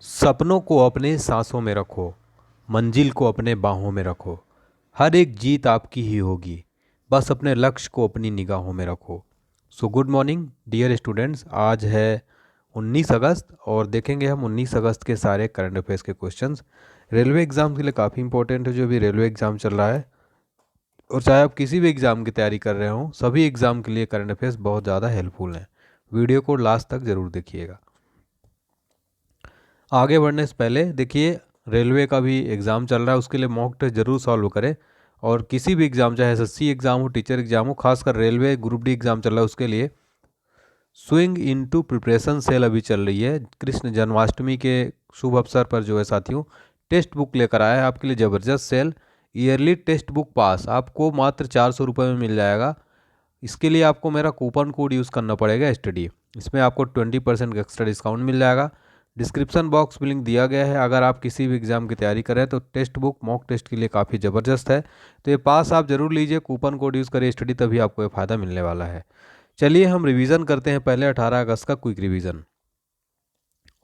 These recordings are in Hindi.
सपनों को अपने सांसों में रखो, मंजिल को अपने बाहों में रखो। हर एक जीत आपकी ही होगी, बस अपने लक्ष्य को अपनी निगाहों में रखो। So good morning dear students. आज है 19 अगस्त और देखेंगे हम 19 अगस्त के सारे करंट अफेयर्स के क्वेश्चंस। रेलवे एग्ज़ाम के लिए काफ़ी इंपॉर्टेंट है, जो भी रेलवे एग्ज़ाम चल रहा है और चाहे आप किसी भी एग्ज़ाम की तैयारी कर रहे हो, सभी एग्ज़ाम के लिए करंट अफेयर्स बहुत ज़्यादा हेल्पफुल हैं। वीडियो को लास्ट तक ज़रूर देखिएगा। आगे बढ़ने से पहले देखिए, रेलवे का भी एग्ज़ाम चल रहा है, उसके लिए मॉक टेस्ट जरूर सॉल्व करें। और किसी भी एग्ज़ाम, चाहे एसएससी एग्ज़ाम हो, टीचर एग्ज़ाम हो, खासकर रेलवे ग्रुप डी एग्ज़ाम चल रहा है, उसके लिए स्विंग इनटू प्रिपरेशन सेल अभी चल रही है। कृष्ण जन्माष्टमी के शुभ अवसर पर जो है साथियों, टेस्ट बुक लेकर आया है आपके लिए ज़बरदस्त सेल। ईयरली टेस्ट बुक पास आपको मात्र 400 रुपये में मिल जाएगा। इसके लिए आपको मेरा कूपन कोड यूज़ करना पड़ेगा स्टडी, इसमें आपको 20% एक्स्ट्रा डिस्काउंट मिल जाएगा। डिस्क्रिप्शन बॉक्स में लिंक दिया गया है। अगर आप किसी भी एग्ज़ाम की तैयारी करें तो टेस्ट बुक मॉक टेस्ट के लिए काफ़ी ज़बरदस्त है, तो ये पास आप ज़रूर लीजिए, कूपन कोड यूज़ करिए स्टडी, तभी आपको ये फ़ायदा मिलने वाला है। चलिए हम रिवीजन करते हैं। पहले 18 अगस्त का क्विक रिवीजन।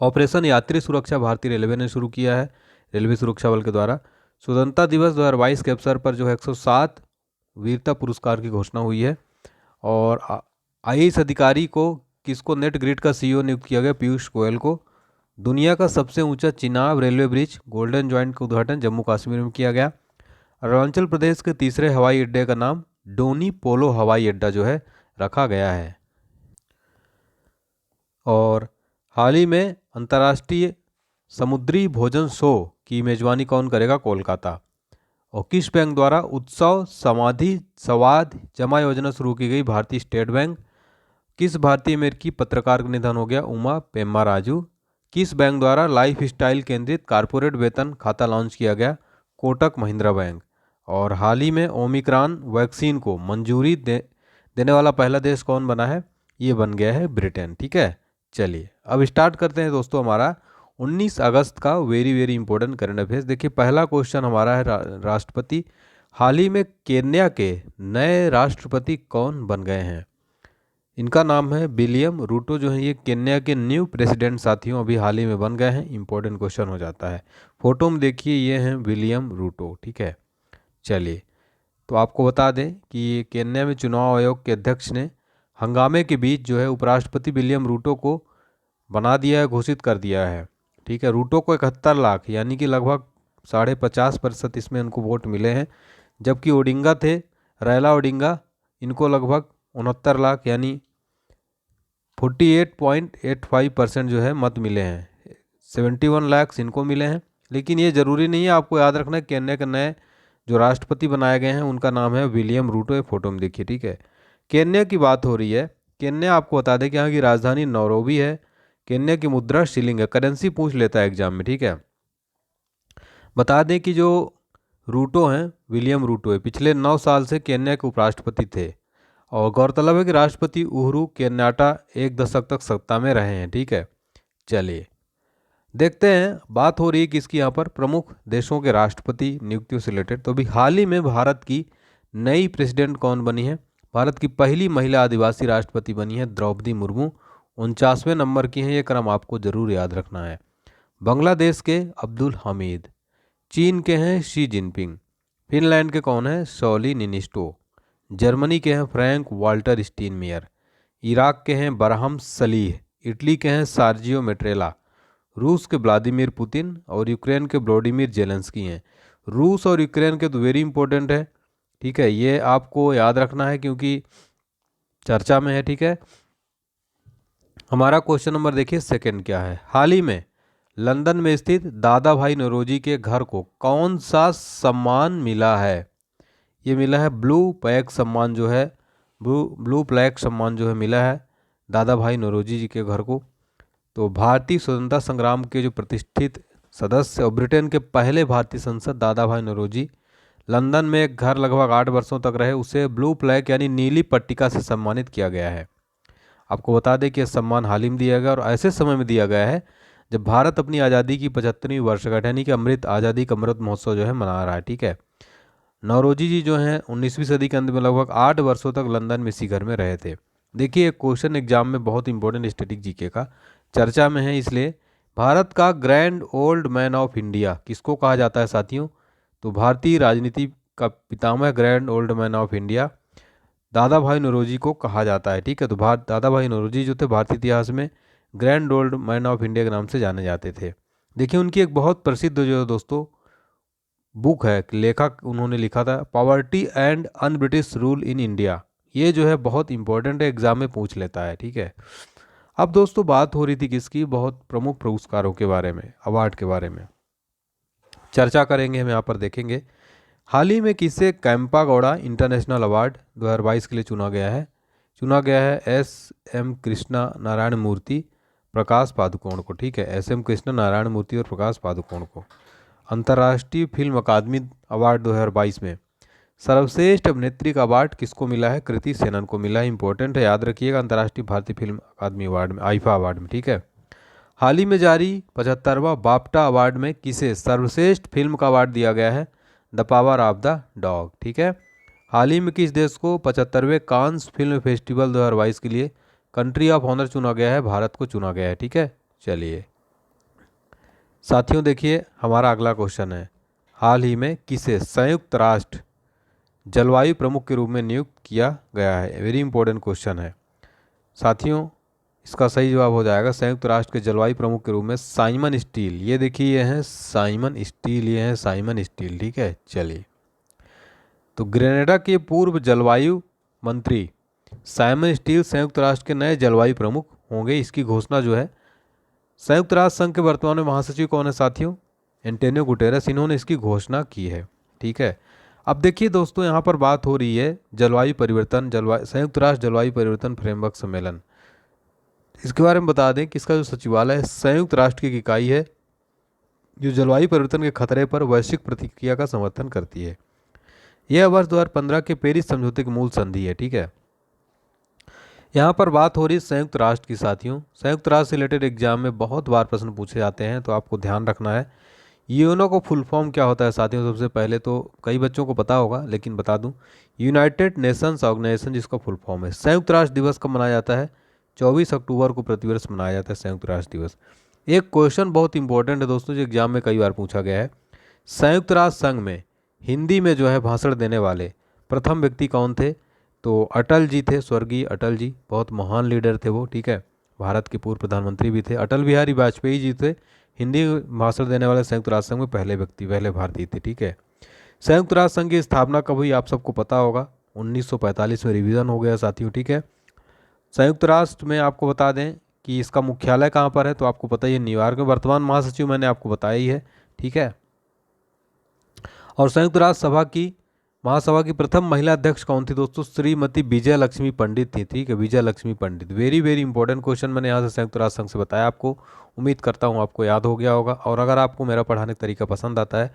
ऑपरेशन यात्री सुरक्षा भारतीय रेलवे ने शुरू किया है, रेलवे सुरक्षा बल के द्वारा। स्वतंत्रता दिवस 2022 के अवसर पर जो है 107 वीरता पुरस्कार की घोषणा हुई है। और आईएएस अधिकारी को किसको नेट ग्रिड का सीईओ नियुक्त किया गया? पीयूष गोयल को। दुनिया का सबसे ऊंचा Chenab railway bridge golden joint का उद्घाटन जम्मू कश्मीर में किया गया। अरुणाचल प्रदेश के तीसरे हवाई अड्डे का नाम डोनी पोलो हवाई अड्डा जो है रखा गया है। और हाल ही में अंतर्राष्ट्रीय समुद्री भोजन शो की मेजबानी कौन करेगा? कोलकाता। और किस बैंक द्वारा उत्सव समाधि संवाद जमा योजना शुरू की गई? भारतीय स्टेट बैंक। किस भारतीय अमेरिकी पत्रकार का निधन हो गया? उमा पेम्मा राजू। किस बैंक द्वारा लाइफ स्टाइल केंद्रित कारपोरेट वेतन खाता लॉन्च किया गया? कोटक महिंद्रा बैंक। और हाल ही में ओमिक्रॉन वैक्सीन को मंजूरी देने वाला पहला देश कौन बना है? ये बन गया है ब्रिटेन। ठीक है, चलिए अब स्टार्ट करते हैं दोस्तों हमारा 19 अगस्त का very very important current affairs. देखिए पहला क्वेश्चन हमारा है राष्ट्रपति। हाल ही में केन्या के नए राष्ट्रपति कौन बन गए हैं? इनका नाम है विलियम रूटो। जो है ये केन्या के न्यू प्रेसिडेंट साथियों अभी हाल ही में बन गए हैं। इंपॉर्टेंट क्वेश्चन हो जाता है। फोटो में देखिए, ये हैं विलियम रूटो। ठीक है, चलिए तो आपको बता दें कि केन्या में चुनाव आयोग के अध्यक्ष ने हंगामे के बीच जो है उपराष्ट्रपति विलियम रूटो को बना दिया है, घोषित कर दिया है। ठीक है, रूटो को 71 लाख यानी कि लगभग 50.5% इसमें उनको वोट मिले हैं, जबकि ओडिंगा थे, रैला ओडिंगा, इनको लगभग 69 लाख यानी 48.85% जो है मत मिले हैं। 71 लाख इनको मिले हैं। लेकिन ये ज़रूरी नहीं है, आपको याद रखना है केन्या के नए जो राष्ट्रपति बनाए गए हैं उनका नाम है विलियम रूटो। ये फोटो में देखिए। ठीक है, केन्या की बात हो रही है। केन्या आपको बता दें कि यहाँ की राजधानी नैरोबी है। केन्या की मुद्रा शिलिंग है। करेंसी पूछ लेता है एग्जाम में। ठीक है, बता दें कि जो रूटो हैं, विलियम रूटो है, पिछले 9 साल से केन्या के उपराष्ट्रपति थे। और गौरतलब है कि राष्ट्रपति उहुरु केन्याटा 1 दशक तक सत्ता में रहे हैं। ठीक है, चलिए देखते हैं। बात हो रही है किसकी यहाँ पर? प्रमुख देशों के राष्ट्रपति नियुक्तियों से रिलेटेड। तो अभी हाल ही में भारत की नई प्रेसिडेंट कौन बनी है? भारत की पहली महिला आदिवासी राष्ट्रपति बनी है द्रौपदी मुर्मू। 49वें नंबर की हैं, ये क्रम आपको जरूर याद रखना है। बांग्लादेश के अब्दुल हमीद। चीन के हैं शी जिनपिंग। फिनलैंड के कौन है? सौली निनिस्टो। जर्मनी के हैं फ्रैंक वाल्टर स्टीनमेयर। इराक के हैं बरहम सलीह। इटली के हैं सार्जियो मेट्रेला। रूस के व्लादिमीर पुतिन और यूक्रेन के व्लादिमीर जेलेंस्की हैं। रूस और यूक्रेन के तो वेरी इंपॉर्टेंट है। ठीक है, ये आपको याद रखना है क्योंकि चर्चा में है। ठीक है, हमारा क्वेश्चन नंबर देखिए सेकंड क्या है। हाल ही में लंदन में स्थित दादा भाई नौरोजी के घर को कौन सा सम्मान मिला है? ये मिला है ब्लू प्लैक सम्मान जो है, ब्लू प्लैक सम्मान जो है मिला है दादा भाई नौरोजी जी के घर को। तो भारतीय स्वतंत्रता संग्राम के जो प्रतिष्ठित सदस्य और ब्रिटेन के पहले भारतीय संसद दादा भाई नौरोजी लंदन में एक घर लगभग 8 वर्षों तक रहे, उसे ब्लू प्लैक यानी नीली पट्टिका से सम्मानित किया गया है। आपको बता दें कि यह सम्मान हाल ही में दिया गया और ऐसे समय में दिया गया है जब भारत अपनी आज़ादी की 75वीं वर्षगांठ यानी कि अमृत आज़ादी का अमृत महोत्सव जो है मना रहा है। ठीक है, नौरोजी जी जो हैं 19वीं सदी के अंत में लगभग 8 वर्षों तक लंदन में इसी घर में रहे थे। देखिए एक क्वेश्चन एग्जाम में बहुत इंपॉर्टेंट स्टैटिक जीके का चर्चा में है, इसलिए भारत का grand old man of India किसको कहा जाता है साथियों? तो भारतीय राजनीति का पितामह grand old man of India Dadabhai Naoroji को कहा जाता है। ठीक है, तो दादा भाई नौरोजी जो थे भारतीय इतिहास में grand old man of India के नाम से जाने जाते थे। देखिए उनकी एक बहुत प्रसिद्ध जो है दोस्तों बुक है, लेखक उन्होंने लिखा था poverty and un British rule in India. ये जो है बहुत इंपॉर्टेंट है, एग्जाम में पूछ लेता है। ठीक है, अब दोस्तों बात हो रही थी किसकी, बहुत प्रमुख पुरस्कारों के बारे में, अवार्ड के बारे में चर्चा करेंगे हम यहाँ पर। देखेंगे हाल ही में किसे कैंपा गौड़ा इंटरनेशनल अवार्ड 2022 के लिए चुना गया है? चुना गया है एस.एम. कृष्णा नारायण मूर्ति, प्रकाश पादुकोण को। ठीक है, एस.एम. कृष्णा नारायण मूर्ति और प्रकाश पादुकोण को। अंतर्राष्ट्रीय फिल्म अकादमी अवार्ड 2022 में सर्वश्रेष्ठ अभिनेत्री का अवार्ड किसको मिला है? कृति सेनन को मिला है। इंपॉर्टेंट है, याद रखिएगा, अंतर्राष्ट्रीय भारतीय फिल्म अकादमी अवार्ड में, आईफा अवार्ड में। ठीक है, हाल ही में जारी 75वां बाफ्टा अवार्ड में किसे सर्वश्रेष्ठ फिल्म का अवार्ड दिया गया है? The power of the dog. ठीक है, हाल ही में किस देश को 75वें कांस फिल्म फेस्टिवल 2022 के लिए कंट्री ऑफ ऑनर चुना गया है? भारत को चुना गया है। ठीक है, चलिए साथियों देखिए हमारा अगला क्वेश्चन है, हाल ही में किसे संयुक्त राष्ट्र जलवायु प्रमुख के रूप में नियुक्त किया गया है? वेरी इंपॉर्टेंट क्वेश्चन है साथियों। इसका सही जवाब हो जाएगा संयुक्त राष्ट्र के जलवायु प्रमुख के रूप में साइमन स्टील। ये देखिए ये हैं साइमन स्टील, ये हैं साइमन स्टील। ठीक है, चलिए तो ग्रेनेडा के पूर्व जलवायु मंत्री साइमन स्टील संयुक्त राष्ट्र के नए जलवायु प्रमुख होंगे। इसकी घोषणा जो है संयुक्त राष्ट्र संघ के वर्तमान में महासचिव कौन है साथियों? एंटोनियो गुटेरेस, इन्होंने इसकी घोषणा की है। ठीक है, अब देखिए दोस्तों यहाँ पर बात हो रही है जलवायु परिवर्तन, संयुक्त राष्ट्र जलवायु परिवर्तन फ्रेमवर्क सम्मेलन। इसके बारे में बता दें कि इसका जो सचिवालय है संयुक्त राष्ट्र की एक इकाई है जो जलवायु परिवर्तन के खतरे पर वैश्विक प्रतिक्रिया का समर्थन करती है। यह वर्ष 2015 के पेरिस समझौते की मूल संधि है। ठीक है, यहाँ पर बात हो रही है संयुक्त राष्ट्र की साथियों। संयुक्त राष्ट्र से रिलेटेड एग्जाम में बहुत बार प्रश्न पूछे जाते हैं, तो आपको ध्यान रखना है। यूएनओ को फुल फॉर्म क्या होता है साथियों? सबसे पहले तो कई बच्चों को पता होगा, लेकिन बता दूं, यूनाइटेड नेशंस ऑर्गेनाइजेशन, जिसका फुल फॉर्म है। संयुक्त राष्ट्र दिवस कब मनाया जाता है? 24 अक्टूबर को प्रतिवर्ष मनाया जाता है संयुक्त राष्ट्र दिवस। एक क्वेश्चन बहुत इंपॉर्टेंट है दोस्तों, जो एग्जाम में कई बार पूछा गया है। संयुक्त राष्ट्र संघ में हिंदी में जो है भाषण देने वाले प्रथम व्यक्ति कौन थे? तो अटल जी थे, स्वर्गीय अटल जी, बहुत महान लीडर थे वो। ठीक है, भारत के पूर्व प्रधानमंत्री भी थे। अटल बिहारी वाजपेयी जी थे हिंदी भाषण देने वाले संयुक्त राष्ट्र संघ में पहले व्यक्ति, पहले भारतीय थे। ठीक है, संयुक्त राष्ट्र संघ की स्थापना कब हुई? आप सबको पता होगा, 1945 में रिवीजन हो गया साथियों। ठीक है, संयुक्त राष्ट्र में आपको बता दें कि इसका मुख्यालय कहाँ पर है, तो आपको पता ही है न्यूयॉर्क में। वर्तमान महासचिव मैंने आपको बताया ही है। ठीक है, और संयुक्त राष्ट्र सभा की महासभा की प्रथम महिला अध्यक्ष कौन थी दोस्तों? श्रीमती विजय लक्ष्मी पंडित थी। ठीक है, विजय लक्ष्मी पंडित। वेरी वेरी इंपॉर्टेंट क्वेश्चन मैंने यहाँ से संयुक्त राष्ट्र संघ से बताया आपको। उम्मीद करता हूँ आपको याद हो गया होगा। और अगर आपको मेरा पढ़ाने का तरीका पसंद आता है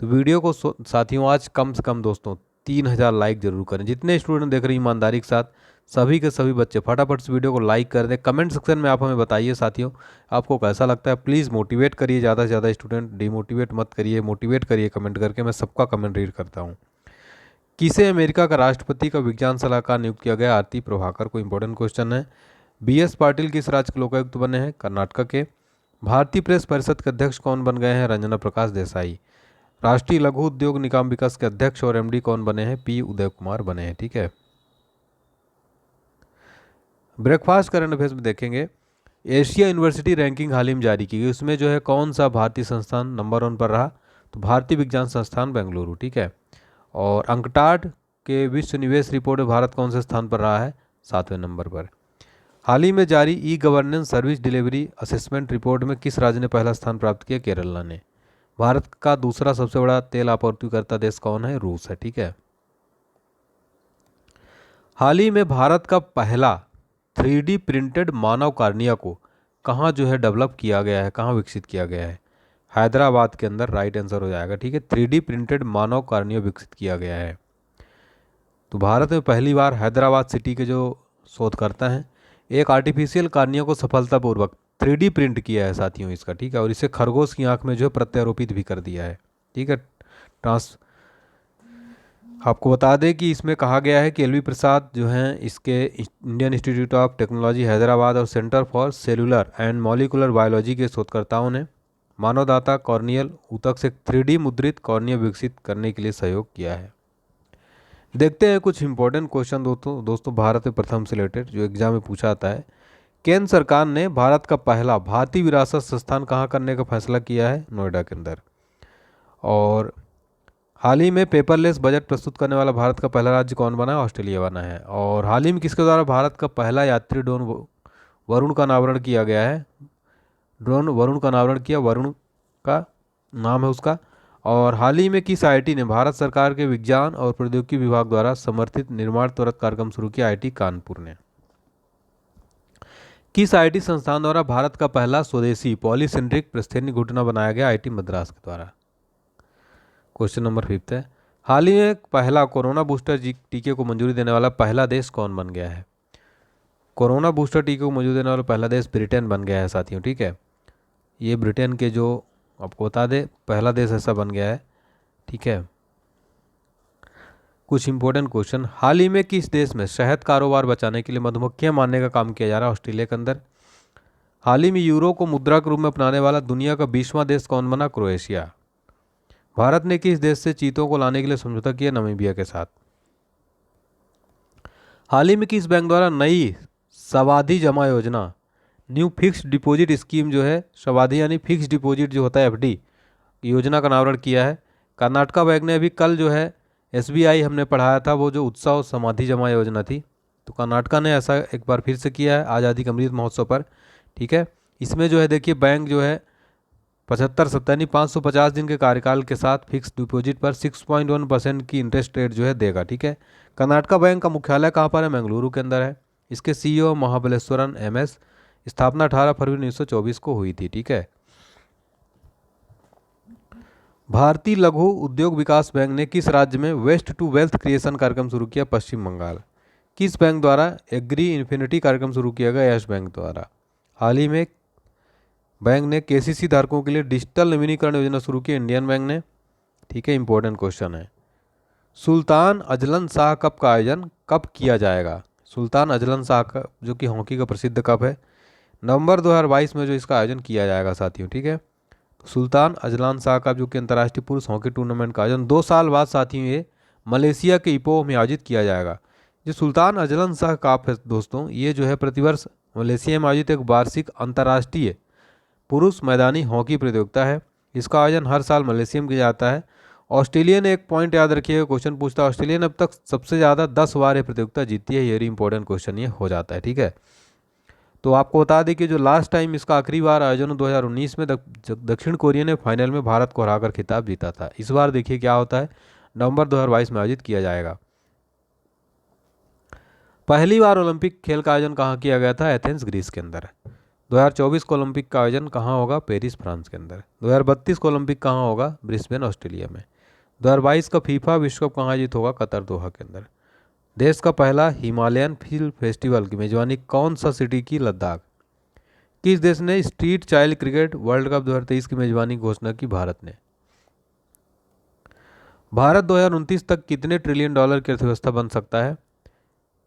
तो वीडियो को साथियों आज कम से कम दोस्तों 3000 लाइक जरूर करें। जितने स्टूडेंट देख रहे हैं ईमानदारी के साथ, सभी के सभी बच्चे फटाफट से वीडियो को लाइक कर दें। कमेंट सेक्शन में आप हमें बताइए साथियों आपको कैसा लगता है। प्लीज़ मोटिवेट करिए ज़्यादा से ज़्यादा स्टूडेंट, डिमोटिवेट मत करिए, मोटिवेट करिए कमेंट करके। मैं सबका कमेंट रीड करता हूँ। किसे अमेरिका का राष्ट्रपति का विज्ञान सलाहकार नियुक्त किया गया? आरती प्रभाकर को। इंपॉर्टेंट क्वेश्चन है। बी.एस. पाटिल किस राज्य के लोकायुक्त बने हैं? कर्नाटक के। भारतीय प्रेस परिषद के अध्यक्ष कौन बन गए हैं? रंजना प्रकाश देसाई। राष्ट्रीय लघु उद्योग निगम विकास के अध्यक्ष और एमडी कौन बने हैं? पी उदय कुमार बने हैं। ठीक है, ब्रेकफास्ट करंट अफेयर्स में देखेंगे एशिया यूनिवर्सिटी रैंकिंग हाल ही में जारी की गई। उसमें जो है कौन सा भारतीय संस्थान नंबर 1 पर रहा? तो भारतीय विज्ञान संस्थान बेंगलुरु। ठीक है, और अंकटाड के विश्व निवेश रिपोर्ट में भारत कौन से स्थान पर रहा है? 7वें नंबर पर। हाल ही में जारी e governance service delivery assessment report में किस राज्य ने पहला स्थान प्राप्त किया? केरला ने। भारत का दूसरा सबसे बड़ा तेल आपूर्तिकर्ता देश कौन है? रूस है। ठीक है, हाल ही में भारत का पहला 3D प्रिंटेड मानव कार्निया को कहाँ जो है डेवलप किया गया है, कहाँ विकसित किया गया है? हैदराबाद के अंदर राइट आंसर हो जाएगा। ठीक है, 3D प्रिंटेड मानव कार्निया विकसित किया गया है। तो भारत में पहली बार हैदराबाद सिटी के जो शोधकर्ता हैं एक आर्टिफिशियल कार्निया को सफलतापूर्वक 3D प्रिंट किया है साथियों इसका। ठीक है, और इसे खरगोश की आंख में जो है प्रत्यारोपित भी कर दिया है। ठीक है, आपको बता दें कि इसमें कहा गया है कि एलवी प्रसाद जो हैं इसके Indian Institute of Technology Hyderabad और centre for cellular and molecular biology के शोधकर्ताओं ने मानवदाता कॉर्नियल ऊतक से 3D मुद्रित कॉर्निया विकसित करने के लिए सहयोग किया है। देखते हैं कुछ इंपॉर्टेंट क्वेश्चन दोस्तों भारत में प्रथम से रिलेटेड जो एग्जाम में पूछा जाता है। केंद्र सरकार ने भारत का पहला भारतीय विरासत संस्थान कहाँ करने का फैसला किया है? नोएडा के अंदर। और हाल ही में पेपरलेस बजट प्रस्तुत करने वाला भारत का पहला राज्य कौन बना है? ऑस्ट्रेलिया बना है। और हाल ही में किसके द्वारा भारत का पहला यात्री ड्रोन वरुण का अनावरण किया गया है? ड्रोन वरुण का अनावरण किया, वरुण का नाम है उसका। और हाल ही में किस आईआईटी ने भारत सरकार के विज्ञान और प्रौद्योगिकी विभाग द्वारा समर्थित निर्माण त्वरित कार्यक्रम शुरू किया? आईआईटी कानपुर ने। किस आईआईटी संस्थान द्वारा भारत का पहला स्वदेशी पॉलीसेंट्रिक प्रस्थेनी घुटना बनाया गया? आईआईटी मद्रास के द्वारा। क्वेश्चन नंबर 5 है, हाल ही में पहला कोरोना बूस्टर टीके को मंजूरी देने वाला पहला देश कौन बन गया है? कोरोना बूस्टर टीके को मंजूरी देने वाला पहला देश ब्रिटेन बन गया है साथियों। ठीक है, ये ब्रिटेन के जो आपको बता दें पहला देश ऐसा बन गया है। ठीक है, कुछ इंपॉर्टेंट क्वेश्चन, हाल ही में किस देश में शहद कारोबार बचाने के लिए मधुमक्खियां मारने का काम किया जा रहा है? ऑस्ट्रेलिया के अंदर। हाल ही में यूरो को मुद्रा के रूप में अपनाने वाला दुनिया का 20वां देश कौन बना? क्रोएशिया। भारत ने किस देश से चीतों को लाने के लिए समझौता किया? नामीबिया के साथ। हाल ही में किस बैंक द्वारा नई सावधि जमा योजना न्यू फिक्स्ड डिपॉजिट स्कीम जो है, सावधि यानी फिक्स्ड डिपॉजिट जो होता है एफडी, योजना का अनावरण किया है? कर्नाटका बैंक ने अभी कल जो है एसबीआई हमने पढ़ाया था वो जो उत्सव समाधि जमा योजना थी, तो कर्नाटका ने ऐसा एक बार फिर से किया है आज़ादी का अमृत महोत्सव पर। ठीक है, इसमें जो है देखिए बैंक जो है 75 यानी 550 दिन के कार्यकाल के साथ फिक्स डिपॉजिट पर 6.1% की इंटरेस्ट रेट जो है देगा। ठीक है, कर्नाटका बैंक का मुख्यालय कहाँ पर है? बेंगलुरु के अंदर है। इसके सीईओ महाबलेश्वरन एमएस, स्थापना 18 फरवरी 1924 को हुई थी। ठीक है, भारतीय लघु उद्योग विकास बैंक ने किस राज्य में वेस्ट टू वेल्थ क्रिएशन कार्यक्रम शुरू किया? पश्चिम बंगाल। किस बैंक द्वारा एग्री इन्फिनिटी कार्यक्रम शुरू किया गया? यस बैंक द्वारा। हाल ही में बैंक ने केसीसी धारकों के लिए डिजिटल नवीनीकरण योजना शुरू की? इंडियन बैंक ने। ठीक है, इंपॉर्टेंट क्वेश्चन है, सुल्तान अजलन शाह कप का आयोजन कब किया जाएगा? सुल्तान अजलन शाह का जो कि हॉकी का प्रसिद्ध कप है, नवंबर 2022 में जो इसका आयोजन किया जाएगा साथियों। ठीक है, सुल्तान अजलान शाह का जो कि अंतर्राष्ट्रीय पुरुष हॉकी टूर्नामेंट का आयोजन 2 साल बाद साथियों ये मलेशिया के इपोह में आयोजित किया जाएगा। जो सुल्तान अजलान शाह कप है दोस्तों, ये जो है प्रतिवर्ष मलेशिया में आयोजित एक वार्षिक अंतर्राष्ट्रीय पुरुष मैदानी हॉकी प्रतियोगिता है। इसका आयोजन हर साल मलेशिया में किया जाता है। ऑस्ट्रेलिया ने एक पॉइंट याद रखिएगा, क्वेश्चन पूछता है ऑस्ट्रेलिया ने अब तक सबसे ज़्यादा 10 बार ये प्रतियोगिता जीती है। ये इंपॉर्टेंट क्वेश्चन ये हो जाता है। ठीक है, तो आपको बता दें कि जो लास्ट टाइम इसका आखिरी बार आयोजन 2019 में दक्षिण कोरिया ने फाइनल में भारत को हराकर खिताब जीता था। इस बार देखिए क्या होता है, नवंबर 2022 में आयोजित किया जाएगा। पहली बार ओलंपिक खेल का आयोजन कहाँ किया गया था? एथेंस ग्रीस के अंदर। 2024 को ओलंपिक का आयोजन कहाँ होगा? पेरिस फ्रांस के अंदर। 2032 को ओलंपिक कहाँ होगा? ब्रिस्बेन ऑस्ट्रेलिया में। 2022 का फीफा विश्व कप कहाँ आयोजित होगा? कतर दोहा के अंदर। देश का पहला हिमालयन फिल्म फेस्टिवल की मेजबानी कौन सा सिटी की? लद्दाख। किस देश ने street child cricket world cup 2023 की मेजबानी घोषणा की? भारत ने। भारत 2029 तक कितने ट्रिलियन डॉलर की अर्थव्यवस्था बन सकता है?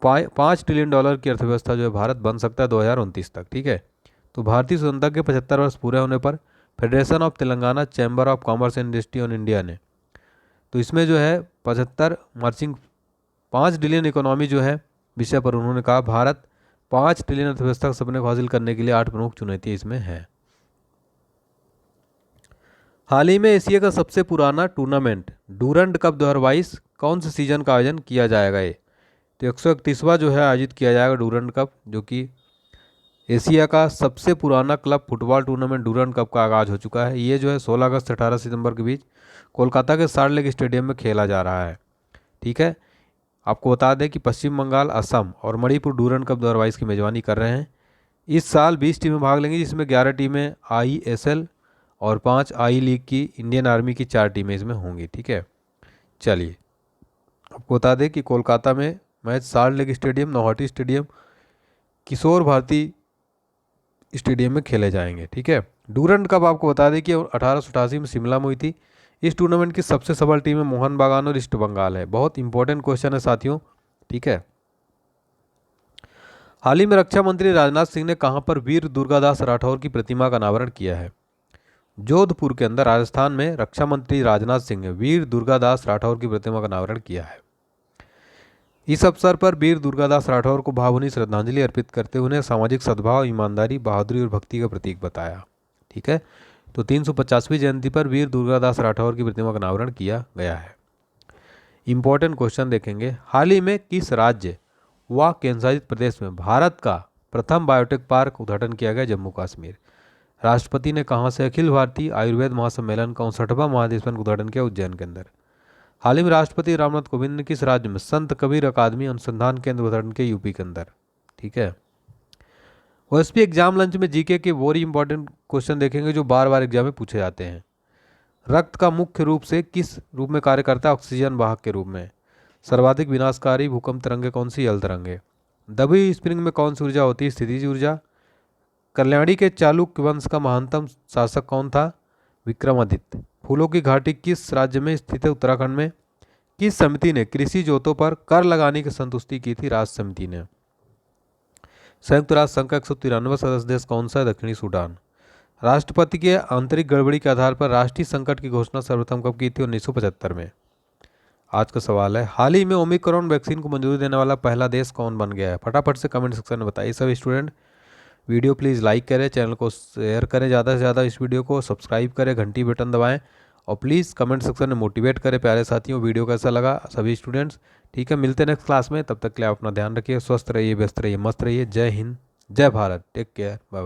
5 ट्रिलियन डॉलर की अर्थव्यवस्था जो है भारत बन सकता है 2029 तक। ठीक है, तो भारतीय स्वतंत्रता के 75 वर्ष पूरे होने पर federation of Telangana chamber of commerce and industry on India ने, तो इसमें जो है 75 मार्चिंग 5 ट्रिलियन इकोनॉमी जो है विषय पर उन्होंने कहा भारत 5 ट्रिलियन अर्थव्यवस्था के सपने को हासिल करने के लिए 8 प्रमुख चुनौतियाँ इसमें हैं। हाल ही में एशिया का सबसे पुराना टूर्नामेंट डूरंड कप 2022 कौन से सीजन का आयोजन किया जाएगा? ये तो 131वां जो है आयोजित किया जाएगा डूरंड कप, जो कि एशिया का सबसे पुराना club football tournament Durand cup का आगाज हो चुका है। ये जो है 16 अगस्त से 18 सितंबर के बीच कोलकाता के साल्ट लेक स्टेडियम में खेला जा रहा है। ठीक है, आपको बता दें कि पश्चिम बंगाल, असम और मणिपुर डूरंड कप 2022 की मेजबानी कर रहे हैं। इस साल 20 टीमें भाग लेंगी, जिसमें 11 टीमें ISL और 5 आई लीग की इंडियन आर्मी की 4 टीमें इसमें होंगी। ठीक है, चलिए आपको बता दें कि कोलकाता में match Salt Lake stadium, Naihati stadium, Kishore Bharati stadium में खेले जाएंगे। ठीक है, डूरंड कप आपको बता दें कि 1888 में शिमला में हुई थी। इस टूर्नामेंट की सबसे सफल टीमें मोहन बागान और ईस्ट बंगाल है। बहुत इंपॉर्टेंट क्वेश्चन है साथियों, ठीक है। हाल ही में रक्षा मंत्री राजनाथ सिंह ने कहां पर वीर दुर्गादास राठौर की प्रतिमा का अनावरण किया है? जोधपुर के अंदर राजस्थान में रक्षा मंत्री राजनाथ सिंह ने वीर दुर्गादास राठौर की प्रतिमा का अनावरण किया है। इस अवसर पर वीर दुर्गादास राठौर को भावभीनी श्रद्धांजलि अर्पित करते हुए उन्हें सामाजिक सद्भाव, ईमानदारी, बहादुरी और भक्ति का प्रतीक बताया, ठीक है। तो 350वीं जयंती पर वीर दुर्गादास राठौर की प्रतिमा का अनावरण किया गया है। इंपॉर्टेंट क्वेश्चन देखेंगे, हाल ही में किस राज्य व केंद्रशासित प्रदेश में भारत का प्रथम बायोटेक पार्क उद्घाटन किया गया? जम्मू कश्मीर। राष्ट्रपति ने कहां से अखिल भारतीय आयुर्वेद महासम्मेलन का 59वां महाधिवेशन का उद्घाटन किया? उज्जैन के अंदर। हाल ही में राष्ट्रपति रामनाथ कोविंद ने किस राज्य में संत कबीर अकादमी अनुसंधान केंद्र उद्घाटन किया? यूपी के अंदर, ठीक है। ओएसपी एग्जाम लंच में जीके के वो इंपॉर्टेंट क्वेश्चन देखेंगे जो बार बार एग्जाम में पूछे जाते हैं। रक्त का मुख्य रूप से किस रूप में कार्य करता है? ऑक्सीजन वाहक के रूप में। सर्वाधिक विनाशकारी भूकंप तरंगे कौन सी? जल तरंगे। दबी स्प्रिंग में कौन सी ऊर्जा होती है? स्थितिज ऊर्जा। कल्याणी के चालुक्य वंश का महानतम शासक कौन था? विक्रमादित्य। फूलों की घाटी किस राज्य में स्थित है? उत्तराखंड में। किस समिति ने कृषि जोतों पर कर लगाने की संतुष्टि की थी? राष्ट्र समिति ने। संयुक्त राष्ट्र संघ का 193वां सदस्य देश कौन सा है? दक्षिणी सूडान। राष्ट्रपति के आंतरिक गड़बड़ी के आधार पर राष्ट्रीय संकट की घोषणा सर्वप्रथम कब की थी? 1975 में। आज का सवाल है, हाल ही में ओमिक्रॉन वैक्सीन को मंजूरी देने वाला पहला देश कौन बन गया है? फटाफट से कमेंट सेक्शन में बताइए सभी स्टूडेंट। वीडियो प्लीज़ लाइक करें, चैनल को शेयर करें ज़्यादा से ज़्यादा, इस वीडियो को सब्सक्राइब करें, घंटी बटन दबाएं और प्लीज़ कमेंट सेक्शन में मोटिवेट करें प्यारे साथियों। वीडियो कैसा लगा सभी स्टूडेंट्स, ठीक है। मिलते हैं नेक्स्ट क्लास में, तब तक के लिए आप अपना ध्यान रखिए, स्वस्थ रहिए, व्यस्त रहिए, मस्त रहिए। जय हिंद, जय Bharat, take care, bye bye.